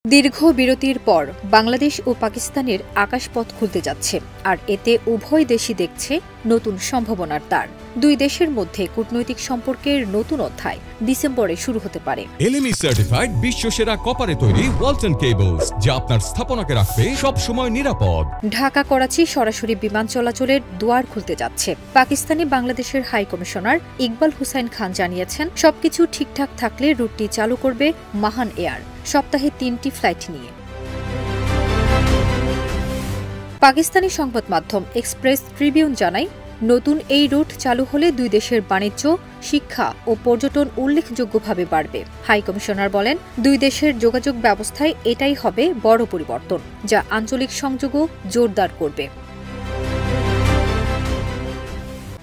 দীর্ঘ বিরতির পর বাংলাদেশ ও পাকিস্তানের আকাশপথ খুলতে যাচ্ছে, আর এতে উভয় দেশই দেখছে নতুন সম্ভাবনার দ্বার। দুই দেশের মধ্যে কূটনৈতিক সম্পর্কের নতুন অধ্যায় ডিসেম্বরে শুরু হতে পারে। এলএমই সার্টিফাইড বিশ্বসেরা কপারে তৈরি ওয়ালটন কেবলস, যা আপনার স্থাপনাকে রাখবে সব সময় নিরাপদ। ঢাকা করাচি সরাসরি বিমান চলাচলের দুয়ার খুলতে যাচ্ছে। পাকিস্তানে বাংলাদেশের হাই কমিশনার ইকবাল হুসাইন খান জানিয়েছেন, সবকিছু ঠিকঠাক থাকলে রুটটি চালু করবে মাহান এয়ার, সপ্তাহে 3টি ফ্লাইট নিয়ে। পাকিস্তানি সংবাদ মাধ্যম এক্সপ্রেস ট্রিবিউন জানায়, নতুন এই রুট চালু হলে দুই দেশের বাণিজ্য, শিক্ষা ও পর্যটন উল্লেখযোগ্যভাবে বাড়বে। হাই কমিশনার বলেন, দুই দেশের যোগাযোগ ব্যবস্থায় এটাই হবে বড় পরিবর্তন, যা আঞ্চলিক সংযোগও জোরদার করবে।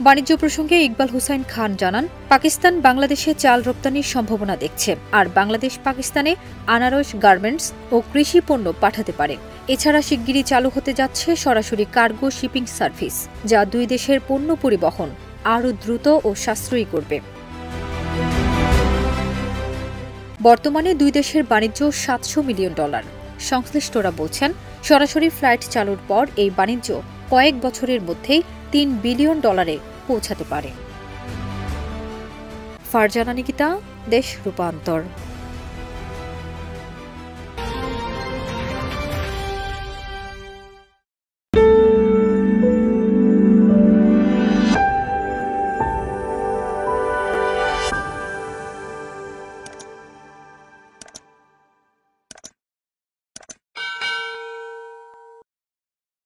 বাণিজ্য প্রসঙ্গে ইকবাল হুসাইন খান জানান, পাকিস্তান বাংলাদেশে চাল রপ্তানির সম্ভাবনা দেখছে, আর বাংলাদেশ পাকিস্তানে আনারস, গার্মেন্টস ও কৃষি পণ্য পাঠাতে পারে। এছাড়া শিগগিরই চালু হতে যাচ্ছে সরাসরি কার্গো শিপিং সার্ভিস, যা দুই দেশের পণ্য পরিবহন আরও দ্রুত ও সাশ্রয়ী করবে। বর্তমানে দুই দেশের বাণিজ্য $700 মিলিয়ন। সংশ্লিষ্টরা বলছেন, সরাসরি ফ্লাইট চালুর পর এই বাণিজ্য কয়েক বছরের মধ্যেই $3 বিলিয়ন পৌঁছাতে পারে। ফারজানা নিকিতা, দেশ রূপান্তর।